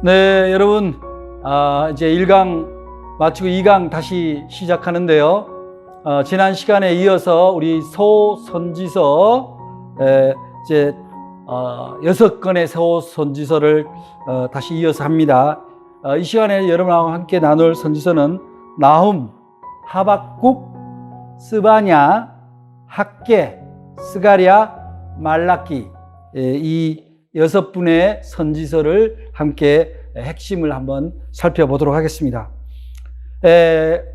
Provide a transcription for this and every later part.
네, 여러분, 이제 1강 마치고 2강 다시 시작하는데요. 지난 시간에 이어서 우리 소선지서, 이제 6건의 소선지서를 다시 이어서 합니다. 이 시간에 여러분과 함께 나눌 선지서는 나훔, 하박국, 스바냐, 학개, 스가랴, 말라기, 이 6분의 선지서를 함께 핵심을 한번 살펴보도록 하겠습니다.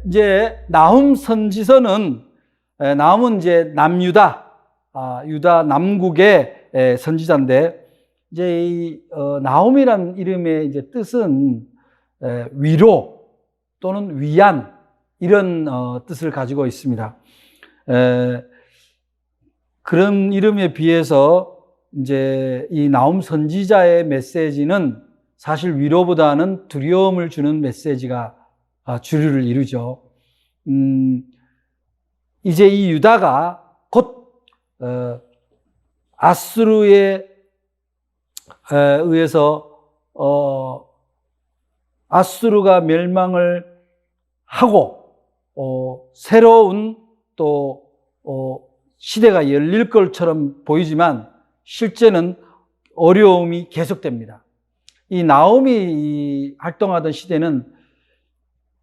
이제 나훔 선지서는, 나훔은 이제 남유다, 유다 남국의 선지자인데, 이제 이 나훔이라는 이름의 이제 뜻은 위로 또는 위안, 이런 뜻을 가지고 있습니다. 그런 이름에 비해서 이제 이 나훔 선지자의 메시지는 사실 위로보다는 두려움을 주는 메시지가 주류를 이루죠. 이제 이 유다가 곧 아수르에 의해서 아수르가 멸망을 하고 새로운 또 시대가 열릴 것처럼 보이지만 실제는 어려움이 계속됩니다. 이 나훔이 활동하던 시대는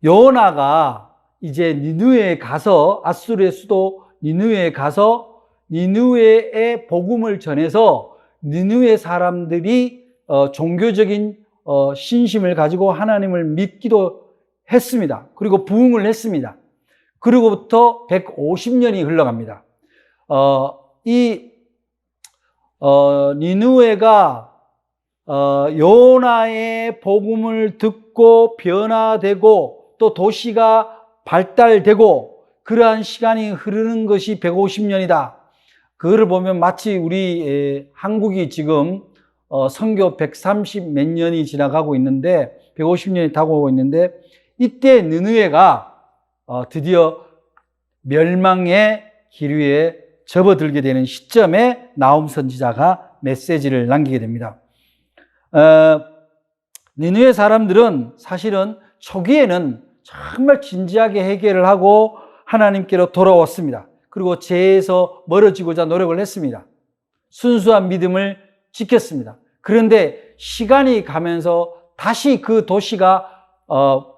요나가 이제 니느웨에 가서, 아수르의 수도 니느웨에 가서 니느웨의 복음을 전해서 니느웨 사람들이 종교적인 신심을 가지고 하나님을 믿기도 했습니다. 그리고 부흥을 했습니다. 그리고부터 150년이 흘러갑니다. 니느웨가 요나의 복음을 듣고 변화되고 또 도시가 발달되고 그러한 시간이 흐르는 것이 150년이다. 그거를 보면 마치 우리 한국이 지금 선교 130 몇 년이 지나가고 있는데 150년이 다가오고 있는데, 이때 느느웨가 드디어 멸망의 기류에 접어들게 되는 시점에 나훔 선지자가 메시지를 남기게 됩니다. 니느웨 사람들은 사실은 초기에는 정말 진지하게 해결을 하고 하나님께로 돌아왔습니다. 그리고 죄에서 멀어지고자 노력을 했습니다. 순수한 믿음을 지켰습니다. 그런데 시간이 가면서 다시 그 도시가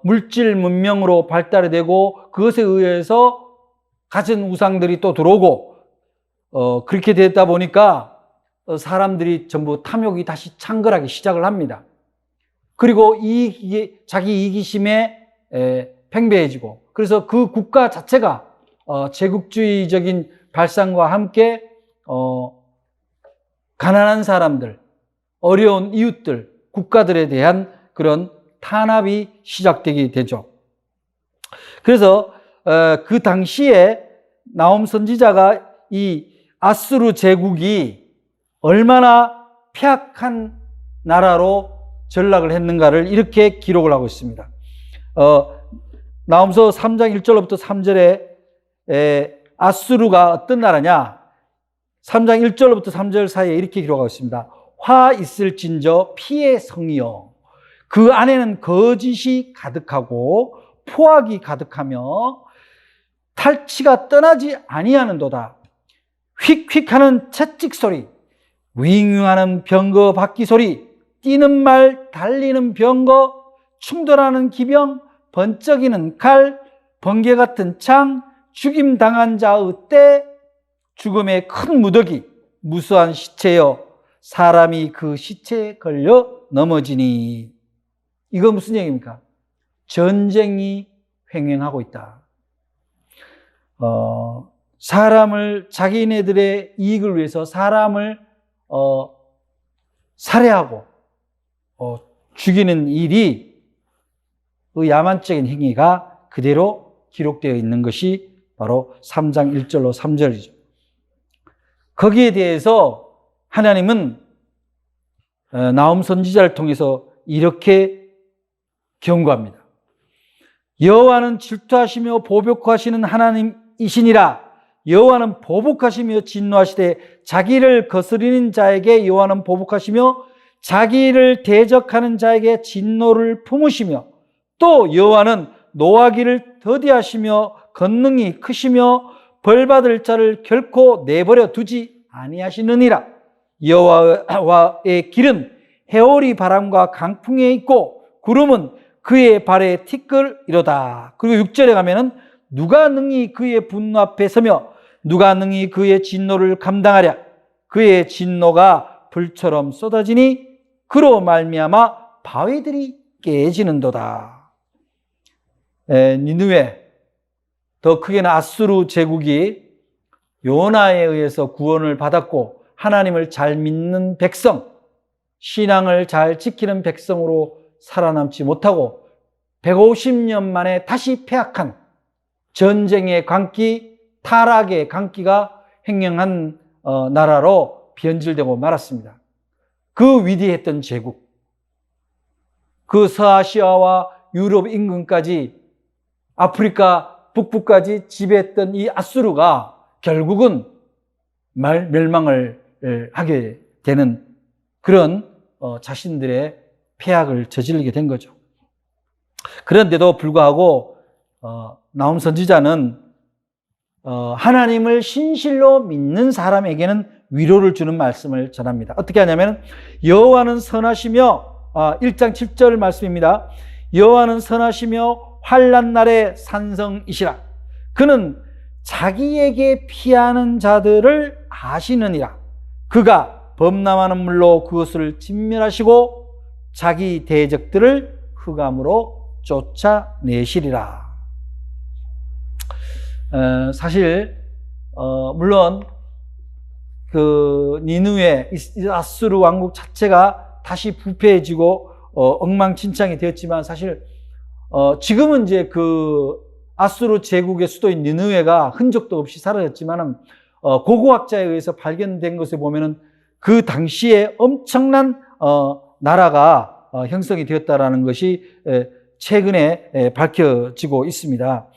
물질 문명으로 발달이 되고 그것에 의해서 가진 우상들이 또 들어오고 그렇게 됐다 보니까 사람들이 전부 탐욕이 다시 창궐하기 시작을 합니다. 그리고 자기 이기심에 팽배해지고, 그래서 그 국가 자체가 제국주의적인 발상과 함께 가난한 사람들, 어려운 이웃들, 국가들에 대한 그런 탄압이 시작되게 되죠. 그래서 그 당시에 나훔 선지자가 이 아수르 제국이 얼마나 폐악한 나라로 전락을 했는가를 이렇게 기록을 하고 있습니다. 나훔서 3장 1절부터 3절에 아수르가 어떤 나라냐, 3장 1절부터 3절 사이에 이렇게 기록하고 있습니다. 화 있을진저 피의 성이여, 그 안에는 거짓이 가득하고 포악이 가득하며 탈취가 떠나지 아니하는도다. 휙휙하는 채찍 소리, 윙윙하는 병거 바퀴 소리, 뛰는 말, 달리는 병거, 충돌하는 기병, 번쩍이는 칼, 번개 같은 창, 죽임 당한 자의 때, 죽음의 큰 무더기, 무수한 시체여, 사람이 그 시체에 걸려 넘어지니. 이거 무슨 얘기입니까? 전쟁이 횡행하고 있다. 사람을, 자기네들의 이익을 위해서 사람을 살해하고 죽이는 일이, 그 야만적인 행위가 그대로 기록되어 있는 것이 바로 3장 1절로 3절이죠. 거기에 대해서 하나님은 나훔 선지자를 통해서 이렇게 경고합니다. 여호와는 질투하시며 보복하시는 하나님이시니라. 여호와는 보복하시며 진노하시되 자기를 거스리는 자에게 여호와는 보복하시며 자기를 대적하는 자에게 진노를 품으시며 또 여호와는 노하기를 더디하시며 권능이 크시며 벌받을 자를 결코 내버려 두지 아니하시느니라. 여호와의 길은 해오리 바람과 강풍에 있고 구름은 그의 발에 티끌이로다. 그리고 6절에 가면은 누가 능히 그의 분노 앞에 서며 누가 능히 그의 진노를 감당하랴. 그의 진노가 불처럼 쏟아지니 그로 말미암아 바위들이 깨지는도다. 니느웨, 더 크게는 아수르 제국이 요나에 의해서 구원을 받았고 하나님을 잘 믿는 백성, 신앙을 잘 지키는 백성으로 살아남지 못하고 150년 만에 다시 패악한 전쟁의 광기, 타락의 광기가 횡행한 나라로 변질되고 말았습니다. 그 위대했던 제국, 그 서아시아와 유럽 인근까지 아프리카 북부까지 지배했던 이 아수르가 결국은 멸망을 하게 되는 그런 자신들의 폐악을 저지르게 된 거죠. 그런데도 불구하고 나훔 선지자는 하나님을 신실로 믿는 사람에게는 위로를 주는 말씀을 전합니다. 어떻게 하냐면 여호와는 선하시며 1장 7절 말씀입니다. 여호와는 선하시며 환난 날에 산성이시라. 그는 자기에게 피하는 자들을 아시느니라. 그가 범람하는 물로 그것을 진멸하시고 자기 대적들을 흑암으로 쫓아내시리라. 사실 물론 그 니느웨 아수르 왕국 자체가 다시 부패해지고 엉망진창이 되었지만 사실 지금은 이제 그 아수르 제국의 수도인 니느웨가 흔적도 없이 사라졌지만은 고고학자에 의해서 발견된 것에 보면은 그 당시에 엄청난 나라가 형성이 되었다라는 것이 최근에 밝혀지고 있습니다.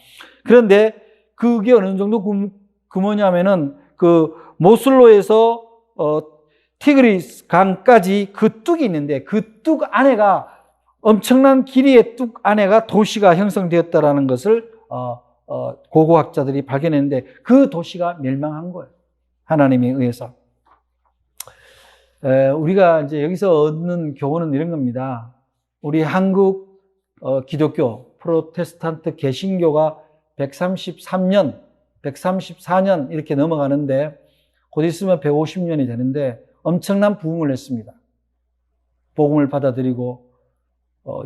그런데 그게 어느 정도 뭐냐면은 그 모슬로에서 티그리스 강까지 그 뚝이 있는데 그 뚝 안에가 엄청난 길이의 뚝 안에가 도시가 형성되었다라는 것을 고고학자들이 발견했는데 그 도시가 멸망한 거예요. 하나님에 의해서. 우리가 이제 여기서 얻는 교훈은 이런 겁니다. 우리 한국 기독교 프로테스탄트 개신교가 133년, 134년 이렇게 넘어가는데 곧 있으면 150년이 되는데 엄청난 부흥을 했습니다. 복음을 받아들이고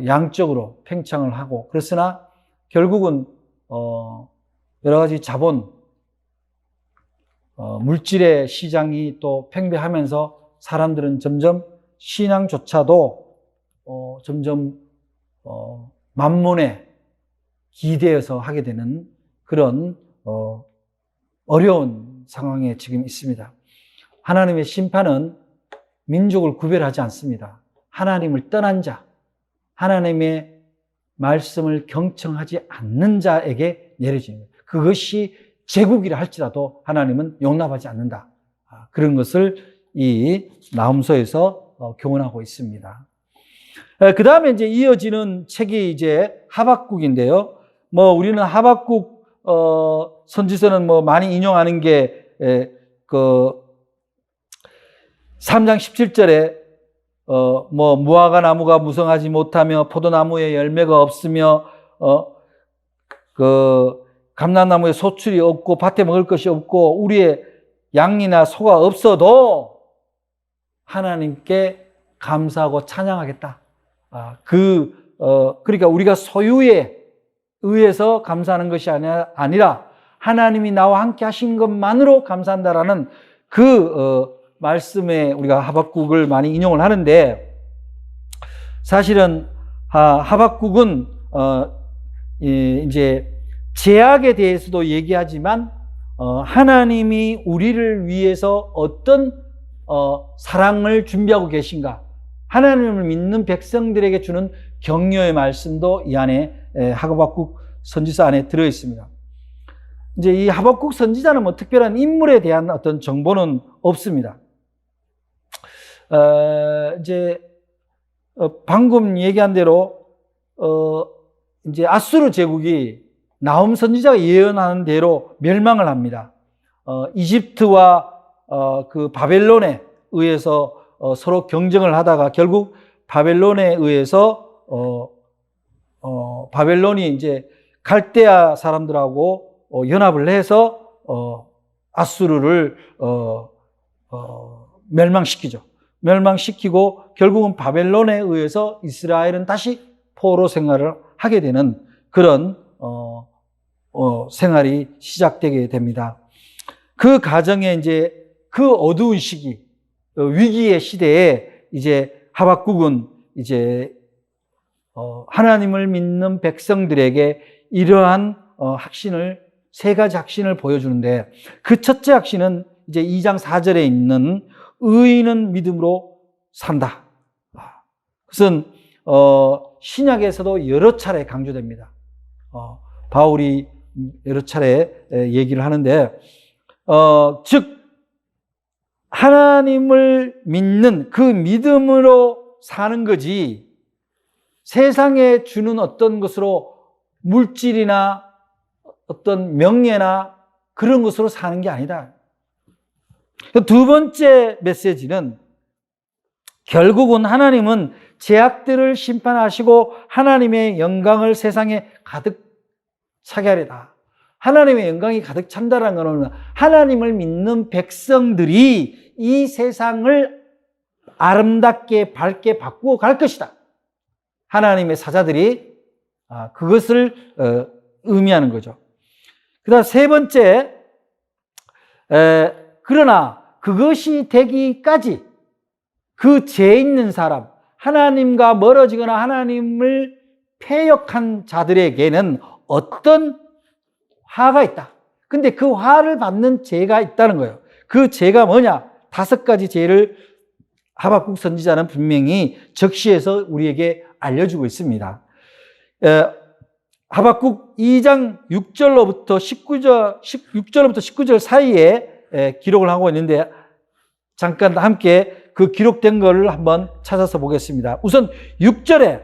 양적으로 팽창을 하고 그랬으나 결국은 여러 가지 자본, 물질의 시장이 또 팽배하면서 사람들은 점점 신앙조차도 점점 만몬에 기대어서 하게 되는 그런 어려운 상황에 지금 있습니다. 하나님의 심판은 민족을 구별하지 않습니다. 하나님을 떠난 자, 하나님의 말씀을 경청하지 않는 자에게 내려집니다. 그것이 제국이라 할지라도 하나님은 용납하지 않는다. 그런 것을 이 나훔서에서 교훈하고 있습니다. 그 다음에 이제 이어지는 책이 이제 하박국인데요. 우리는 하박국 선지서는 많이 인용하는 게 그 3장 17절에 무화과 나무가 무성하지 못하며 포도나무에 열매가 없으며 그 감람나무에 소출이 없고 밭에 먹을 것이 없고 우리의 양이나 소가 없어도 하나님께 감사하고 찬양하겠다. 그러니까 우리가 소유에 의해서 감사하는 것이 아니라 하나님이 나와 함께 하신 것만으로 감사한다라는 그 말씀에 우리가 하박국을 많이 인용을 하는데 사실은 하박국은 이제 제약에 대해서도 얘기하지만 하나님이 우리를 위해서 어떤 사랑을 준비하고 계신가, 하나님을 믿는 백성들에게 주는 격려의 말씀도 이 안에 하박국 선지서 안에 들어 있습니다. 이제 이 하박국 선지자는 특별한 인물에 대한 어떤 정보는 없습니다. 이제 방금 얘기한 대로 이제 아수르 제국이 나훔 선지자가 예언하는 대로 멸망을 합니다. 이집트와 그 바벨론에 의해서 서로 경쟁을 하다가 결국 바벨론에 의해서 바벨론이 이제 갈대아 사람들하고 연합을 해서 아수르를 멸망시키죠. 멸망시키고 결국은 바벨론에 의해서 이스라엘은 다시 포로 생활을 하게 되는 그런 생활이 시작되게 됩니다. 그 과정에 이제 그 어두운 시기, 위기의 시대에 이제 하박국은 이제 하나님을 믿는 백성들에게 이러한 확신을, 세 가지 확신을 보여주는데, 그 첫째 확신은 이제 2장 4절에 있는 의인은 믿음으로 산다. 그것은 신약에서도 여러 차례 강조됩니다. 바울이 여러 차례 얘기를 하는데, 즉 하나님을 믿는 그 믿음으로 사는 거지, 세상에 주는 어떤 것으로 물질이나 어떤 명예나 그런 것으로 사는 게 아니다. 두 번째 메시지는 결국은 하나님은 죄악들을 심판하시고 하나님의 영광을 세상에 가득 차게 하리라. 하나님의 영광이 가득 찬다는 것은 하나님을 믿는 백성들이 이 세상을 아름답게 밝게 바꾸어 갈 것이다. 하나님의 사자들이 그것을 의미하는 거죠. 그 다음 세 번째, 그러나 그것이 되기까지 그 죄 있는 사람, 하나님과 멀어지거나 하나님을 패역한 자들에게는 어떤 화가 있다. 근데 그 화를 받는 죄가 있다는 거예요. 그 죄가 뭐냐? 5가지 죄를 하박국 선지자는 분명히 적시해서 우리에게 알려주고 있습니다. 하박국 2장 6절로부터 19절 사이에 기록을 하고 있는데, 잠깐 함께 그 기록된 것을 한번 찾아서 보겠습니다. 우선 6절에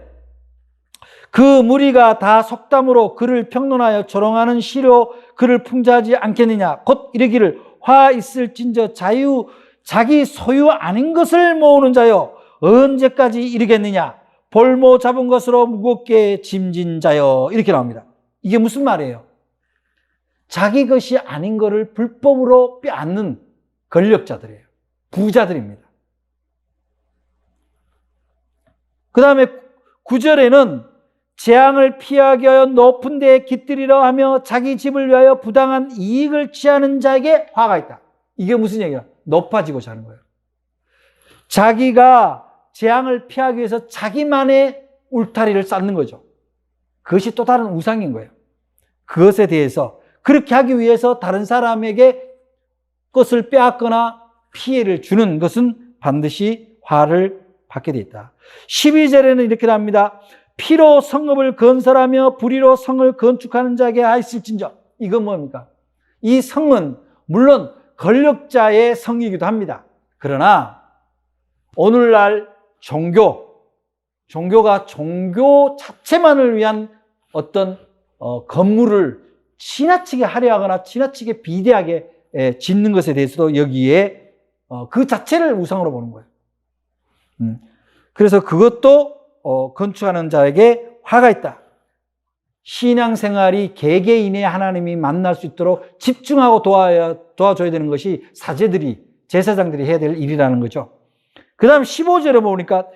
그 무리가 다 속담으로 그를 평론하여 조롱하는 시로 그를 풍자하지 않겠느냐. 곧 이르기를 화 있을진저 자기 소유 아닌 것을 모으는 자여 언제까지 이르겠느냐. 볼모 잡은 것으로 무겁게 짐진 자여. 이렇게 나옵니다. 이게 무슨 말이에요? 자기 것이 아닌 것을 불법으로 빼앗는 권력자들이에요. 부자들입니다. 그 다음에 9절에는 재앙을 피하기 위하여 높은 데에 깃들이려 하며 자기 집을 위하여 부당한 이익을 취하는 자에게 화가 있다. 이게 무슨 얘기야? 높아지고 사는 거예요. 자기가 재앙을 피하기 위해서 자기만의 울타리를 쌓는 거죠. 그것이 또 다른 우상인 거예요. 그것에 대해서 그렇게 하기 위해서 다른 사람에게 것을 빼앗거나 피해를 주는 것은 반드시 화를 받게 되어 있다. 12절에는 이렇게 나옵니다. 피로 성읍을 건설하며 불의로 성을 건축하는 자에게 하있을진저. 이건 뭡니까? 이 성은 물론 권력자의 성이기도 합니다. 그러나 오늘날 종교가 종교 자체만을 위한 어떤 건물을 지나치게 화려하거나 지나치게 비대하게 짓는 것에 대해서도 여기에 그 자체를 우상으로 보는 거예요. 그래서 그것도 건축하는 자에게 화가 있다. 신앙생활이 개개인의 하나님이 만날 수 있도록 집중하고 도와줘야 되는 것이 사제들이, 제사장들이 해야 될 일이라는 거죠. 그 다음 15절에 보니까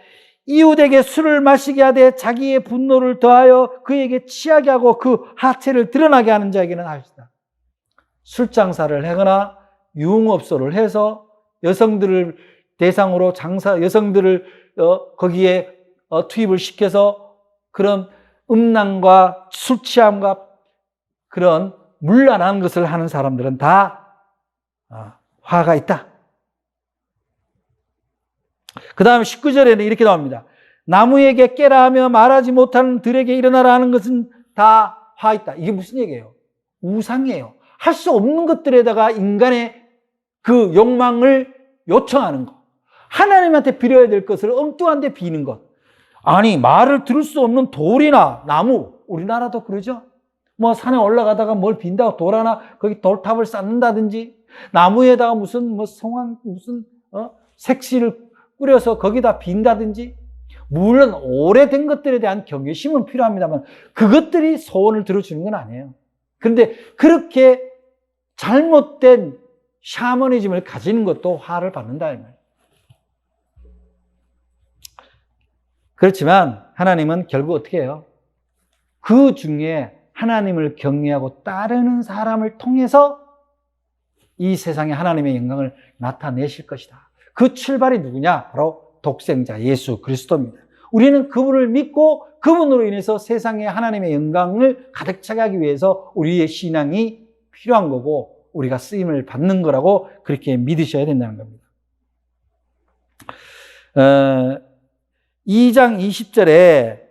이웃에게 술을 마시게 하되 자기의 분노를 더하여 그에게 취하게 하고 그 하체를 드러나게 하는 자에게는 하시다. 술장사를 하거나 유흥업소를 해서 여성들을 대상으로 여성들을 거기에 투입을 시켜서 그런 음란과 술 취함과 그런 문란한 것을 하는 사람들은 다 화가 있다. 그 다음에 19절에는 이렇게 나옵니다. 나무에게 깨라 하며 말하지 못하는 들에게 일어나라 하는 것은 다 화 있다. 이게 무슨 얘기예요? 우상이에요. 할 수 없는 것들에다가 인간의 그 욕망을 요청하는 거. 하나님한테 빌어야 될 것을 엉뚱한 데 비는 것. 아니, 말을 들을 수 없는 돌이나 나무, 우리나라도 그러죠. 뭐 산에 올라가다가 뭘 빈다고 돌 하나 거기 돌탑을 쌓는다든지, 나무에다가 무슨 색시를 뿌려서 거기다 빈다든지, 물론 오래된 것들에 대한 경외심은 필요합니다만 그것들이 소원을 들어주는 건 아니에요. 그런데 그렇게 잘못된 샤머니즘을 가지는 것도 화를 받는다 이 말이에요. 그렇지만 하나님은 결국 어떻게 해요? 그 중에 하나님을 경외하고 따르는 사람을 통해서 이 세상에 하나님의 영광을 나타내실 것이다. 그 출발이 누구냐? 바로 독생자 예수 그리스도입니다. 우리는 그분을 믿고 그분으로 인해서 세상에 하나님의 영광을 가득 차게 하기 위해서 우리의 신앙이 필요한 거고 우리가 쓰임을 받는 거라고 그렇게 믿으셔야 된다는 겁니다. 2장 20절에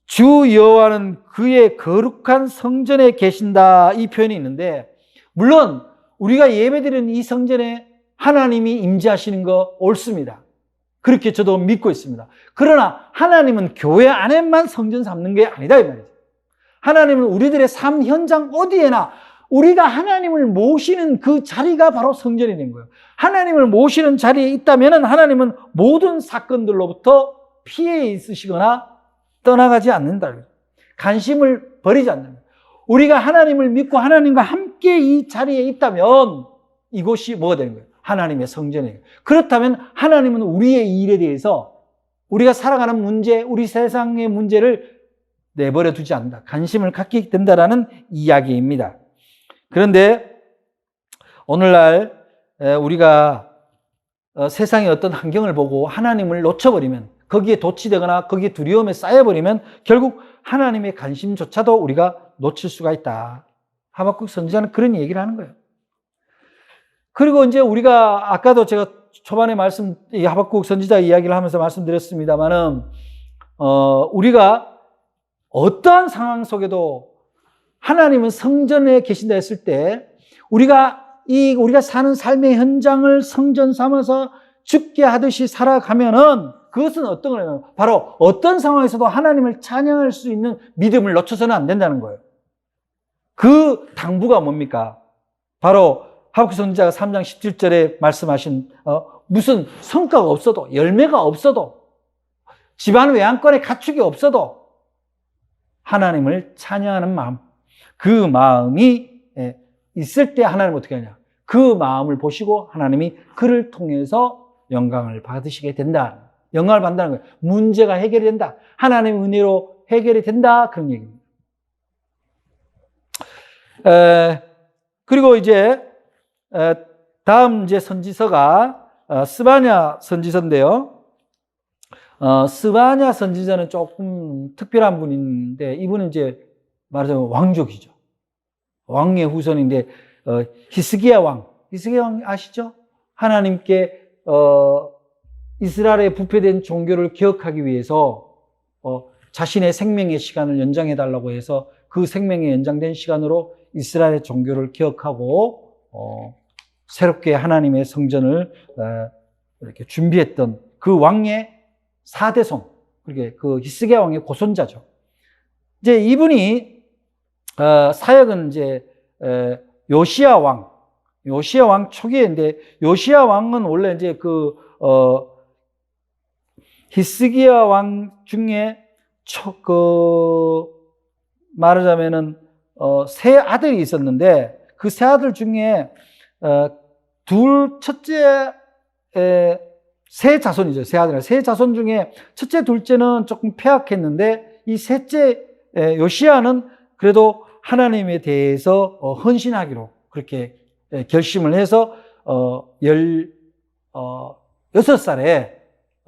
주 여호와는 그의 거룩한 성전에 계신다 이 표현이 있는데, 물론 우리가 예배드리는 이 성전에 하나님이 임재하시는 거 옳습니다. 그렇게 저도 믿고 있습니다. 그러나 하나님은 교회 안에만 성전 삼는 게 아니다 이 말이죠. 하나님은 우리들의 삶 현장 어디에나 우리가 하나님을 모시는 그 자리가 바로 성전이 된 거예요. 하나님을 모시는 자리에 있다면 하나님은 모든 사건들로부터 피해 있으시거나 떠나가지 않는다. 관심을 버리지 않는다. 우리가 하나님을 믿고 하나님과 함께 이 자리에 있다면 이곳이 뭐가 되는 거예요? 하나님의 성전이에요. 그렇다면 하나님은 우리의 일에 대해서 우리가 살아가는 문제, 우리 세상의 문제를 내버려 두지 않는다. 관심을 갖게 된다라는 이야기입니다. 그런데 오늘날 우리가 세상의 어떤 환경을 보고 하나님을 놓쳐버리면, 거기에 도취되거나 거기에 두려움에 쌓여버리면 결국 하나님의 관심조차도 우리가 놓칠 수가 있다. 하박국 선지자는 그런 얘기를 하는 거예요. 그리고 이제 우리가 아까도 제가 초반에 이 하박국 선지자 이야기를 하면서 말씀드렸습니다만은, 우리가 어떠한 상황 속에도 하나님은 성전에 계신다 했을 때 우리가 사는 삶의 현장을 성전 삼아서 죽게 하듯이 살아가면은 그것은 어떤 거냐면 바로 어떤 상황에서도 하나님을 찬양할 수 있는 믿음을 놓쳐서는 안 된다는 거예요. 그 당부가 뭡니까? 바로 하박국 선지자가 3장 17절에 말씀하신 무슨 성과가 없어도, 열매가 없어도, 집안 외양권에 가축이 없어도 하나님을 찬양하는 마음, 그 마음이 있을 때 하나님은 어떻게 하냐? 그 마음을 보시고 하나님이 그를 통해서 영광을 받으시게 된다. 영광을 받는다는 거예요. 문제가 해결이 된다. 하나님의 은혜로 해결이 된다. 그런 얘기입니다. 그리고 이제 다음 이제 선지서가 스바냐 선지서인데요. 스바냐 선지자는 조금 특별한 분인데, 이분은 이제 말하자면 왕족이죠. 왕의 후손인데, 히스기야 왕 아시죠? 하나님께 이스라엘의 부패된 종교를 개혁하기 위해서 자신의 생명의 시간을 연장해 달라고 해서 그 생명의 연장된 시간으로 이스라엘의 종교를 개혁하고 새롭게 하나님의 성전을 이렇게 준비했던 그 왕의 4대손, 그게 그 히스기야 왕의 고손자죠. 이제 이분이 사역은 이제 요시야 왕 초기인데, 요시야 왕은 원래 이제 히스기야 왕 중에 말하자면은 세 아들이 있었는데, 그 세 아들 중에 세 자손이죠. 세 아들. 세 자손 중에 첫째, 둘째는 조금 폐악했는데, 이 셋째 요시야는 그래도 하나님에 대해서 헌신하기로 그렇게 결심을 해서 16살에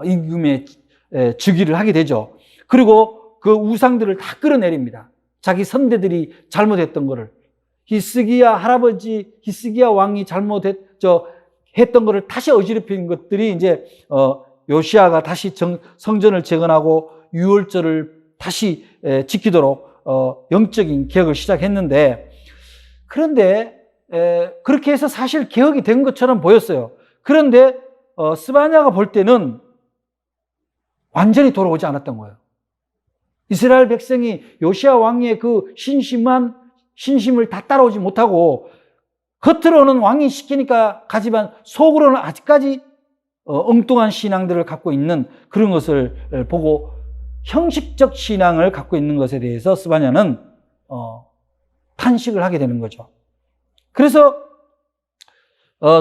임금의 즉위를 하게 되죠. 그리고 그 우상들을 다 끌어내립니다. 자기 선대들이 잘못했던 거를, 히스기야 할아버지 히스기야 왕이 했던 거를 다시 어지럽힌 것들이 이제 요시야가 다시 성전을 재건하고 유월절을 다시 지키도록 영적인 개혁을 시작했는데, 그런데 그렇게 해서 사실 개혁이 된 것처럼 보였어요. 그런데 스바냐가 볼 때는 완전히 돌아오지 않았던 거예요. 이스라엘 백성이 요시야 왕의 그 신심을 다 따라오지 못하고 겉으로는 왕이 시키니까 가지만 속으로는 아직까지 엉뚱한 신앙들을 갖고 있는 그런 것을 보고 형식적 신앙을 갖고 있는 것에 대해서 스바냐는 탄식을 하게 되는 거죠. 그래서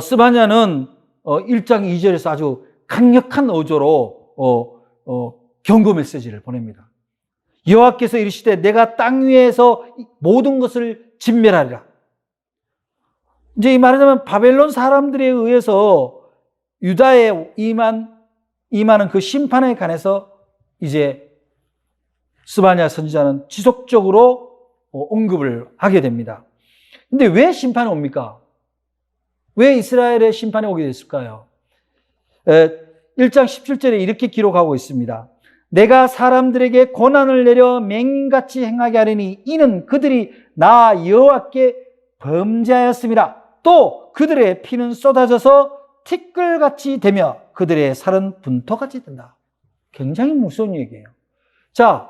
스바냐는 1장 2절에서 아주 강력한 어조로 경고 메시지를 보냅니다. 여호와께서 이르시되 내가 땅 위에서 모든 것을 진멸하리라. 이제 이 말하자면 바벨론 사람들에 의해서 유다에 임하는 그 심판에 관해서 이제 스바냐 선지자는 지속적으로 언급을 하게 됩니다. 근데 왜 심판이 옵니까? 왜 이스라엘의 심판이 오게 됐을까요? 1장 17절에 이렇게 기록하고 있습니다. 내가 사람들에게 고난을 내려 맹인같이 행하게 하리니 이는 그들이 나 여호와께 범죄하였음이라. 또 그들의 피는 쏟아져서 티끌같이 되며 그들의 살은 분토같이 된다. 굉장히 무서운 얘기예요. 자,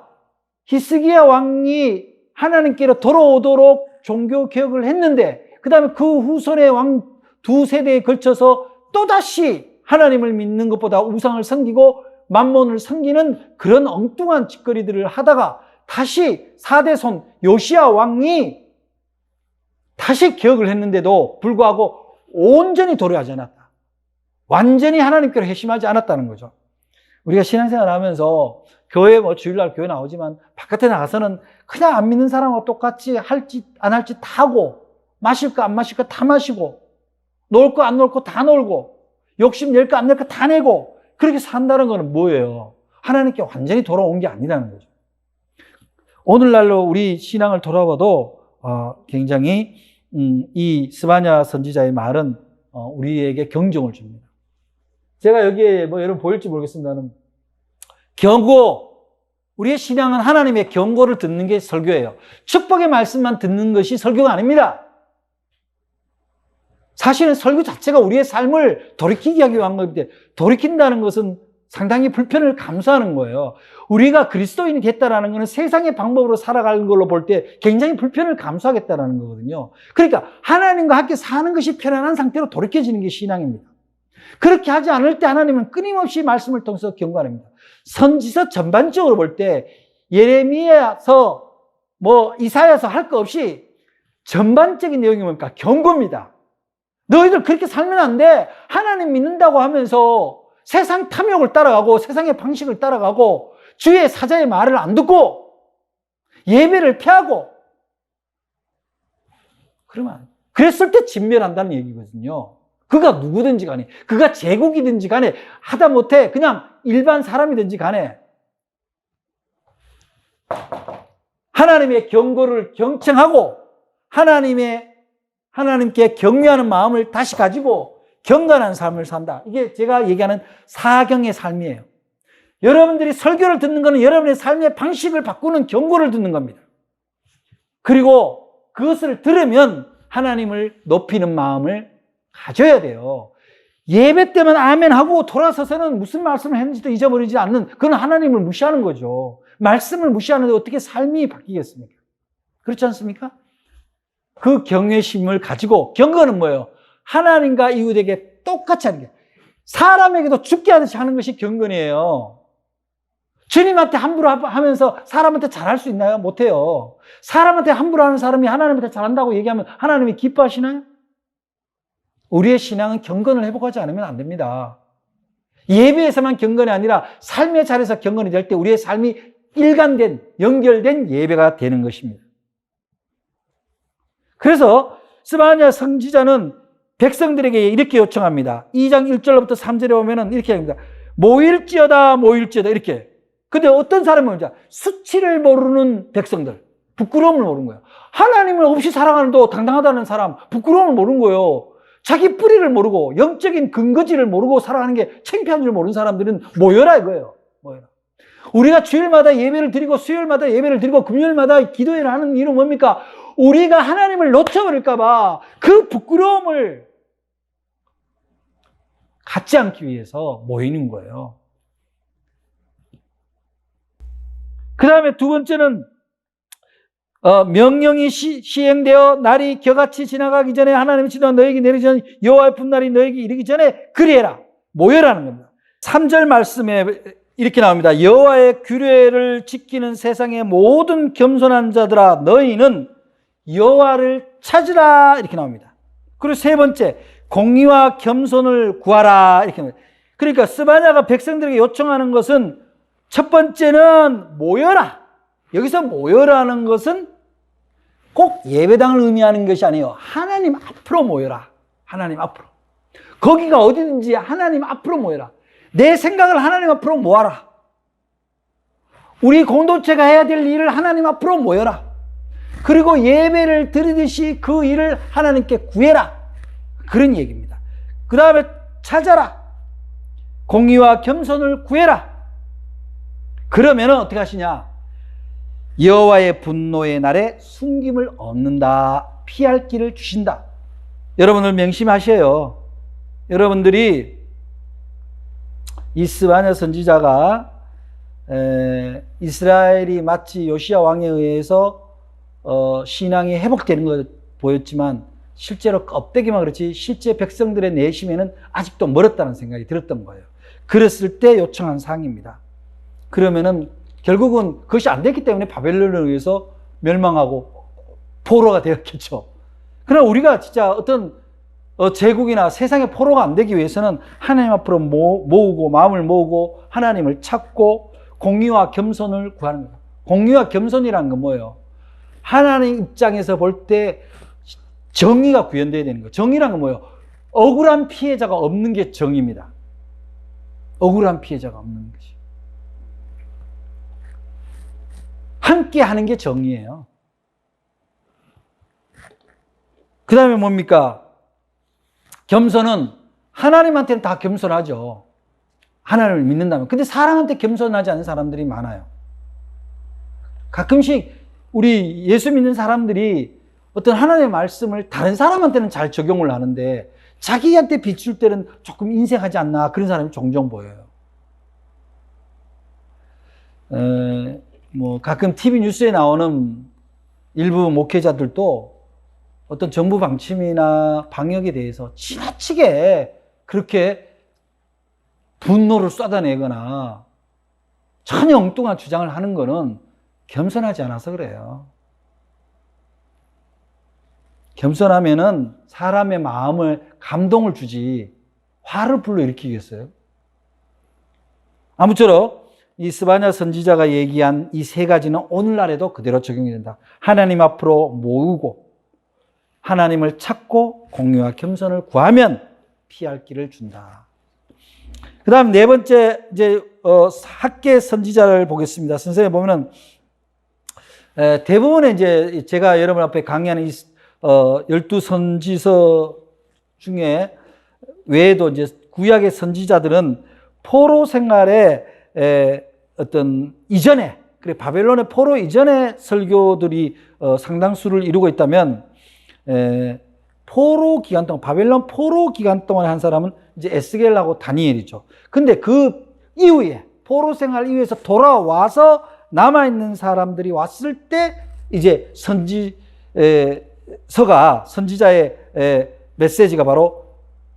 히스기야 왕이 하나님께로 돌아오도록 종교 개혁을 했는데 그 다음에 그 후손의 왕 두 세대에 걸쳐서 또다시 하나님을 믿는 것보다 우상을 섬기고 만몬을 섬기는 그런 엉뚱한 짓거리들을 하다가 다시 4대손 요시야 왕이 다시 개혁을 했는데도 불구하고 온전히 도래하지 않았다. 완전히 하나님께로 회심하지 않았다는 거죠. 우리가 신앙생활을 하면서 교회 주일날 교회 나오지만 바깥에 나가서는 그냥 안 믿는 사람과 똑같이 할지 안 할지 다 하고 마실 거 안 마실 거 다 마시고 놀 거 안 놀 거 다 놀고 욕심 낼 거 안 낼 거 다 내고 그렇게 산다는 거는 뭐예요? 하나님께 완전히 돌아온 게 아니라는 거죠. 오늘날로 우리 신앙을 돌아봐도 굉장히 이 스바냐 선지자의 말은 우리에게 경종을 줍니다. 제가 여기에 여러분 보일지 모르겠습니다만 경고, 우리의 신앙은 하나님의 경고를 듣는 게 설교예요. 축복의 말씀만 듣는 것이 설교가 아닙니다. 사실은 설교 자체가 우리의 삶을 돌이키게 하기 위한 건데 돌이킨다는 것은 상당히 불편을 감수하는 거예요. 우리가 그리스도인이 됐다라는 것은 세상의 방법으로 살아가는 걸로 볼 때 굉장히 불편을 감수하겠다라는 거거든요. 그러니까 하나님과 함께 사는 것이 편안한 상태로 돌이켜지는 게 신앙입니다. 그렇게 하지 않을 때 하나님은 끊임없이 말씀을 통해서 경고합니다. 선지서 전반적으로 볼 때 예레미야서 이사야서 할 거 없이 전반적인 내용이 뭡니까? 경고입니다. 너희들 그렇게 살면 안 돼. 하나님 믿는다고 하면서 세상 탐욕을 따라가고 세상의 방식을 따라가고 주의 사자의 말을 안 듣고 예배를 피하고 그러면 그랬을 때 진멸한다는 얘기거든요. 그가 누구든지 간에 그가 제국이든지 간에 하다못해 그냥 일반 사람이든지 간에 하나님의 경고를 경청하고 하나님께 경외하는 마음을 다시 가지고 경건한 삶을 산다. 이게 제가 얘기하는 사경의 삶이에요. 여러분들이 설교를 듣는 것은 여러분의 삶의 방식을 바꾸는 경고를 듣는 겁니다. 그리고 그것을 들으면 하나님을 높이는 마음을 가져야 돼요. 예배 때만 아멘 하고 돌아서서는 무슨 말씀을 했는지도 잊어버리지 않는, 그건 하나님을 무시하는 거죠. 말씀을 무시하는데 어떻게 삶이 바뀌겠습니까? 그렇지 않습니까? 그 경외심을 가지고, 경건은 뭐예요? 하나님과 이웃에게 똑같이 하는 게, 사람에게도 죽게 하듯이 하는 것이 경건이에요. 주님한테 함부로 하면서 사람한테 잘할 수 있나요? 못해요. 사람한테 함부로 하는 사람이 하나님한테 잘한다고 얘기하면 하나님이 기뻐하시나요? 우리의 신앙은 경건을 회복하지 않으면 안 됩니다. 예배에서만 경건이 아니라 삶의 자리에서 경건이 될 때 우리의 삶이 일관된, 연결된 예배가 되는 것입니다. 그래서 스바냐 선지자는 백성들에게 이렇게 요청합니다. 2장 1절부터 3절에 보면 이렇게 합니다. 모일지어다 모일지어다 이렇게. 근데 어떤 사람은 수치를 모르는 백성들, 부끄러움을 모르는 거예요. 하나님을 없이 살아가는도 당당하다는 사람, 부끄러움을 모르는 거예요. 자기 뿌리를 모르고 영적인 근거지를 모르고 살아가는 게 창피한 줄 모르는 사람들은 모여라 이거예요. 모여라. 우리가 주일마다 예배를 드리고 수요일마다 예배를 드리고 금요일마다 기도회를 하는 이유는 뭡니까? 우리가 하나님을 놓쳐버릴까 봐 그 부끄러움을 갖지 않기 위해서 모이는 거예요. 그 다음에 두 번째는 명령이 시행되어 날이 겨같이 지나가기 전에 하나님의 진노가 너에게 내리기 전에 여호와의 분날이 너에게 이르기 전에 그리해라. 모여라는 겁니다. 3절 말씀에 이렇게 나옵니다. 여호와의 규례를 지키는 세상의 모든 겸손한 자들아 너희는 여호와를 찾으라 이렇게 나옵니다. 그리고 세 번째 공의와 겸손을 구하라 이렇게 나옵니다. 그러니까 스바냐가 백성들에게 요청하는 것은 첫 번째는 모여라. 여기서 모여라는 것은 꼭 예배당을 의미하는 것이 아니에요. 하나님 앞으로 모여라. 하나님 앞으로. 거기가 어디든지 하나님 앞으로 모여라. 내 생각을 하나님 앞으로 모아라. 우리 공동체가 해야 될 일을 하나님 앞으로 모여라. 그리고 예배를 드리듯이 그 일을 하나님께 구해라. 그런 얘기입니다. 그 다음에 찾아라. 공의와 겸손을 구해라. 그러면 어떻게 하시냐? 여호와의 분노의 날에 숨김을 얻는다. 피할 길을 주신다. 여러분들 명심하셔요. 여러분들이 이 스바냐 선지자가 이스라엘이 마치 요시야 왕에 의해서 신앙이 회복되는 것 보였지만 실제로 껍데기만 그렇지 실제 백성들의 내심에는 아직도 멀었다는 생각이 들었던 거예요. 그랬을 때 요청한 사항입니다. 그러면은 결국은 그것이 안 됐기 때문에 바벨론에 의해서 멸망하고 포로가 되었겠죠. 그러나 우리가 진짜 어떤 제국이나 세상의 포로가 안 되기 위해서는 하나님 앞으로 모으고 마음을 모으고 하나님을 찾고 공의와 겸손을 구하는 거예요. 공의와 겸손이라는 건 뭐예요? 하나님 입장에서 볼 때 정의가 구현되어야 되는 거예요. 정의라는 건 뭐예요? 억울한 피해자가 없는 게 정의입니다. 억울한 피해자가 없는 것이. 함께 하는 게 정의예요. 그 다음에 뭡니까? 겸손은 하나님한테는 다 겸손하죠. 하나님을 믿는다면. 근데 사람한테 겸손하지 않은 사람들이 많아요. 가끔씩 우리 예수 믿는 사람들이 어떤 하나님의 말씀을 다른 사람한테는 잘 적용을 하는데 자기한테 비출 때는 조금 인색하지 않나 그런 사람이 종종 보여요. 가끔 TV 뉴스에 나오는 일부 목회자들도 어떤 정부 방침이나 방역에 대해서 지나치게 그렇게 분노를 쏟아내거나 전혀 엉뚱한 주장을 하는 거는 겸손하지 않아서 그래요. 겸손하면은 사람의 마음을 감동을 주지 화를 불러일으키겠어요? 아무쪼록 이 스바냐 선지자가 얘기한 이 세 가지는 오늘날에도 그대로 적용이 된다. 하나님 앞으로 모으고 하나님을 찾고 공의와 겸손을 구하면 피할 길을 준다. 그 다음 네 번째 이제 학계 선지자를 보겠습니다. 선생님 보면은 대부분의 이제 제가 여러분 앞에 강의하는 이 12선지서 중에 외에도 이제 구약의 선지자들은 포로 생활에 어떤 이전에, 그래 바벨론의 포로 이전의 설교들이 상당수를 이루고 있다면 포로 기간 동안, 바벨론 포로 기간 동안 한 사람은 이제 에스겔하고 다니엘이죠. 근데 그 이후에 포로 생활 이후에서 돌아와서 남아있는 사람들이 왔을 때 이제 선지자의 메시지가 바로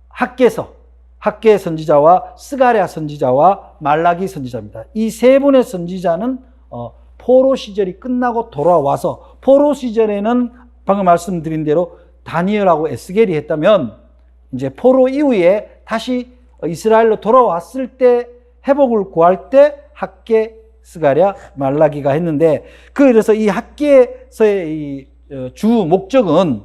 학계 선지자와 스가랴 선지자와 말라기 선지자입니다. 이 세 분의 선지자는 포로 시절이 끝나고 돌아와서, 포로 시절에는 방금 말씀드린 대로 다니엘하고 에스겔이 했다면 이제 포로 이후에 다시 이스라엘로 돌아왔을 때 회복을 구할 때 학계, 스가랴, 말라기가 했는데, 그래서 이 학계서의 이 주 목적은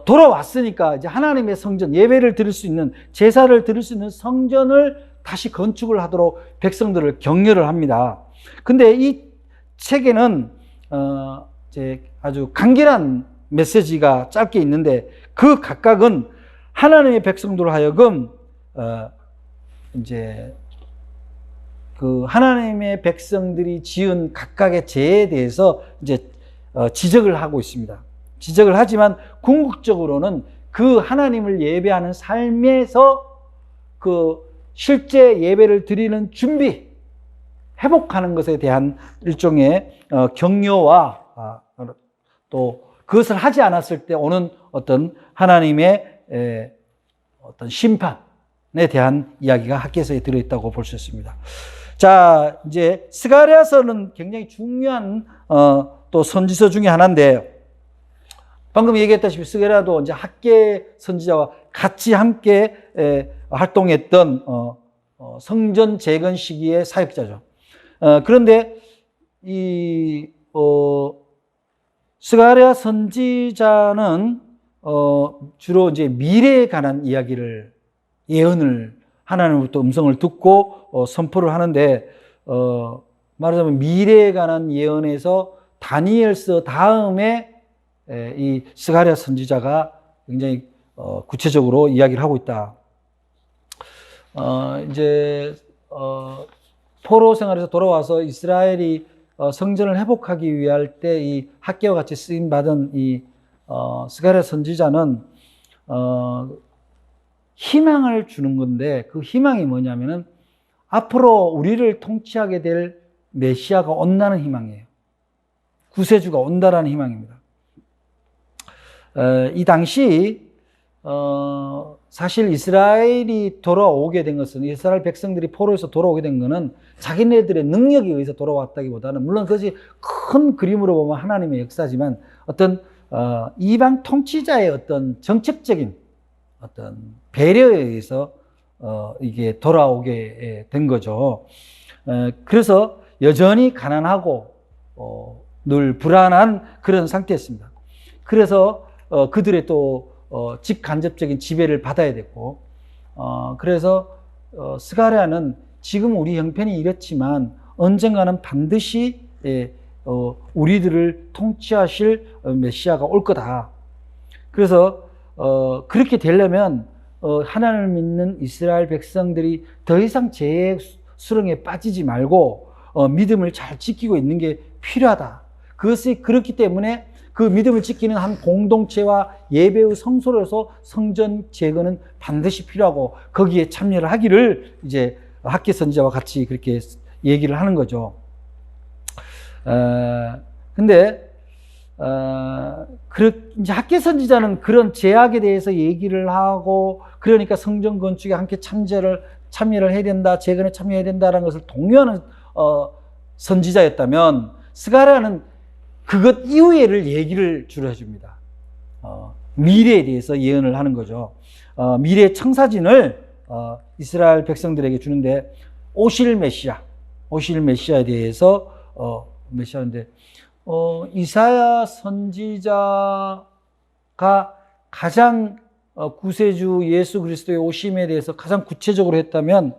돌아왔으니까 이제 하나님의 성전, 예배를 드릴 수 있는, 제사를 드릴 수 있는 성전을 다시 건축을 하도록 백성들을 격려를 합니다. 근데 이 책에는 이제 아주 간결한 메시지가 짧게 있는데 그 각각은 하나님의 백성들로 하여금 이제 그 하나님의 백성들이 지은 각각의 죄에 대해서 이제 지적을 하고 있습니다. 지적을 하지만 궁극적으로는 그 하나님을 예배하는 삶에서 그 실제 예배를 드리는 준비, 회복하는 것에 대한 일종의 격려와 또 그것을 하지 않았을 때 오는 어떤 하나님의 어떤 심판에 대한 이야기가 학개서에 들어있다고 볼 수 있습니다. 자, 이제 스가랴서는 굉장히 중요한 또 선지서 중에 하나인데, 방금 얘기했다시피 스가랴도 이제 학개 선지자와 같이 함께 활동했던 성전 재건 시기의 사역자죠. 그런데 이 스가랴 선지자는 주로 이제 미래에 관한 이야기를, 예언을 하나님으로부터 음성을 듣고 선포를 하는데, 말하자면 미래에 관한 예언에서 다니엘서 다음에 이 스가랴 선지자가 굉장히 구체적으로 이야기를 하고 있다. 이제 포로 생활에서 돌아와서 이스라엘이 성전을 회복하기 위할 때 이 학개와 같이 쓰임 받은 이 스가랴 선지자는 희망을 주는 건데, 그 희망이 뭐냐면은 앞으로 우리를 통치하게 될 메시아가 온다는 희망이에요. 구세주가 온다라는 희망입니다. 이 당시 사실 이스라엘이 돌아오게 된 것은, 이스라엘 백성들이 포로에서 돌아오게 된 것은 자기네들의 능력에 의해서 돌아왔다기보다는, 물론 그것이 큰 그림으로 보면 하나님의 역사지만, 어떤 이방 통치자의 어떤 정책적인 어떤 배려에 의해서 이게 돌아오게 된 거죠. 그래서 여전히 가난하고 늘 불안한 그런 상태였습니다. 그래서 그들의 또 직간접적인 지배를 받아야 됐고, 그래서 스가랴는 지금 우리 형편이 이렇지만 언젠가는 반드시 우리들을 통치하실 메시아가 올 거다. 그래서 그렇게 되려면 하나님을 믿는 이스라엘 백성들이 더 이상 죄의 수렁에 빠지지 말고 믿음을 잘 지키고 있는 게 필요하다. 그것이 그렇기 때문에 그 믿음을 지키는 한 공동체와 예배의 성소로서 성전 재건은 반드시 필요하고, 거기에 참여를 하기를 이제 학개 선지자와 같이 그렇게 얘기를 하는 거죠. 근데 이제 학개 선지자는 그런 제약에 대해서 얘기를 하고, 그러니까 성전 건축에 함께 참여를 해야 된다, 재건에 참여해야 된다는 것을 독려하는 선지자였다면, 스가랴는 그것 이후에를 얘기를 주로 해줍니다. 미래에 대해서 예언을 하는 거죠. 미래의 청사진을 이스라엘 백성들에게 주는데, 오실 메시아에 대해서 메시아인데, 이사야 선지자가 가장 구세주 예수 그리스도의 오심에 대해서 가장 구체적으로 했다면,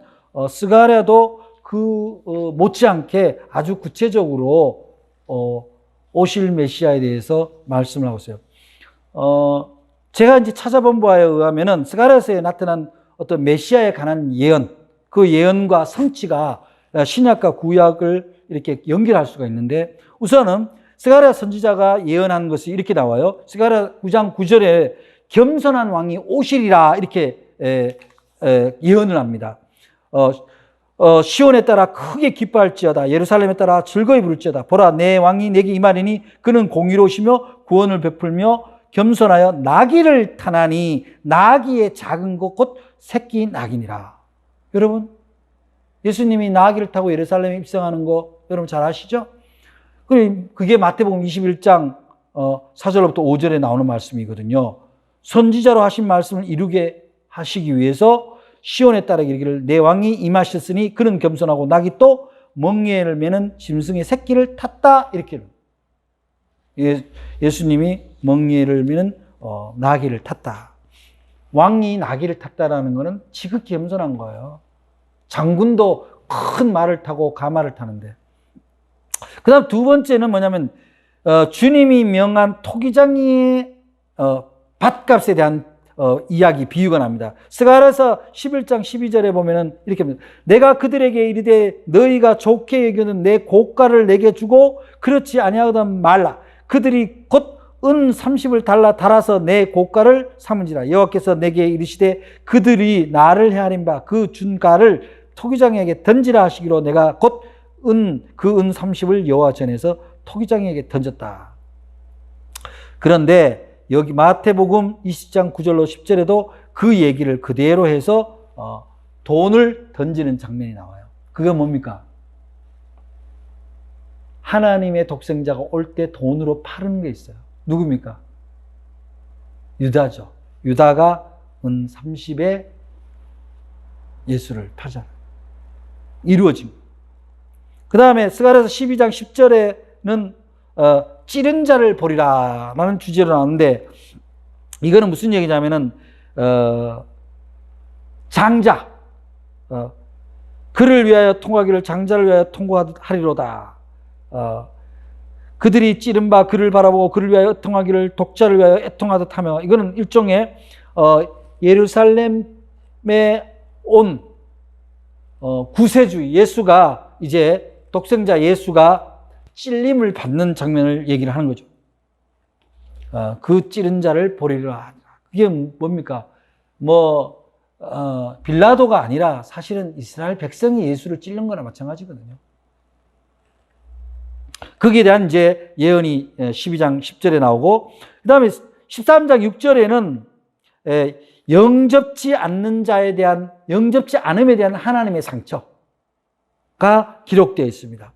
스가랴도 그 못지않게 아주 구체적으로 오실 메시아에 대해서 말씀을 하고 있어요. 제가 이제 찾아본 바에 의하면은 스가랴서에 나타난 어떤 메시아에 관한 예언, 그 예언과 성취가 신약과 구약을 이렇게 연결할 수가 있는데, 우선은 스가랴 선지자가 예언한 것이 이렇게 나와요. 스가랴 9장 9절에 겸손한 왕이 오시리라 이렇게 예언을 합니다. 시온에 따라 크게 기뻐할지어다. 예루살렘에 따라 즐거이 부를지어다. 보라, 내 왕이 내게 임하리니 그는 공의로우시며 구원을 베풀며 겸손하여 나귀를 타나니 나귀의 작은 것 곧 새끼 나귀니라. 여러분, 예수님이 나귀를 타고 예루살렘에 입성하는 거 여러분 잘 아시죠? 그게 마태복음 21장 4절부터 5절에 나오는 말씀이거든요. 선지자로 하신 말씀을 이루게 하시기 위해서 시온에 따라 이르기를 내 왕이 임하셨으니 그는 겸손하고 나귀 또 멍에를 매는 짐승의 새끼를 탔다. 이렇게 예수님이 멍에를 매는 나귀를 탔다. 왕이 나귀를 탔다라는 것은 지극히 겸손한 거예요. 장군도 큰 말을 타고 가마를 타는데. 그 다음 두 번째는 뭐냐면 주님이 명한 토기장의 밭값에 대한 이야기, 비유가 납니다. 스가랴서 11장 12절에 보면은 이렇게 합니다. 내가 그들에게 이르되 너희가 좋게 여기는 내 고가를 내게 주고 그렇지 아니하거든 말라. 그들이 곧 은 30을 달아서 내 고가를 삼은지라. 여호와께서 내게 이르시되 그들이 나를 헤아린 바 그 준가를 토기장에게 던지라 하시기로 내가 곧 은 30을 여호와 전에서 토기장에게 던졌다. 그런데 여기 마태복음 20장 9절로 10절에도 그 얘기를 그대로 해서 돈을 던지는 장면이 나와요. 그게 뭡니까? 하나님의 독생자가 올 때 돈으로 파는 게 있어요. 누굽니까? 유다죠. 유다가 은 30에 예수를 팔잖아요. 이루어진. 그 다음에 스가랴서 12장 10절에는 찌른 자를 보리라 라는 주제로 나오는데, 이거는 무슨 얘기냐면은 장자, 그를 위하여 통과하기를 장자를 위하여 통과하리로다. 그들이 찌른 바 그를 바라보고 그를 위하여 애통하기를 독자를 위하여 애통하듯 하며, 이거는 일종의 예루살렘에 온 구세주 예수가, 이제 독생자 예수가 찔림을 받는 장면을 얘기를 하는 거죠. 그 찌른 자를 보리라. 그게 뭡니까? 빌라도가 아니라 사실은 이스라엘 백성이 예수를 찔른 거나 마찬가지거든요. 거기에 대한 이제 예언이 12장 10절에 나오고, 그 다음에 13장 6절에는 영접지 않음에 대한 하나님의 상처가 기록되어 있습니다.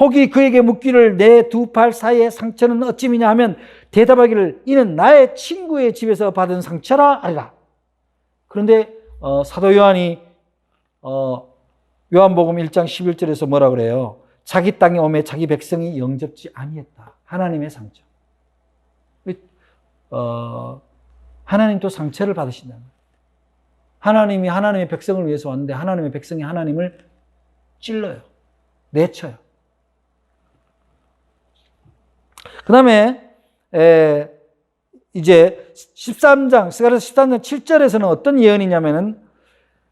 혹이 그에게 묻기를 내 두 팔 사이의 상처는 어찌미냐 하면 대답하기를 이는 나의 친구의 집에서 받은 상처라 하리라. 그런데 사도 요한이 요한복음 1장 11절에서 뭐라 그래요? 자기 땅에 오매 자기 백성이 영접지 아니했다. 하나님의 상처. 하나님 또 상처를 받으신다. 하나님이 하나님의 백성을 위해서 왔는데 하나님의 백성이 하나님을 찔러요. 내쳐요. 그 다음에 이제 13장, 스가랴서 13장 7절에서는 어떤 예언이냐면은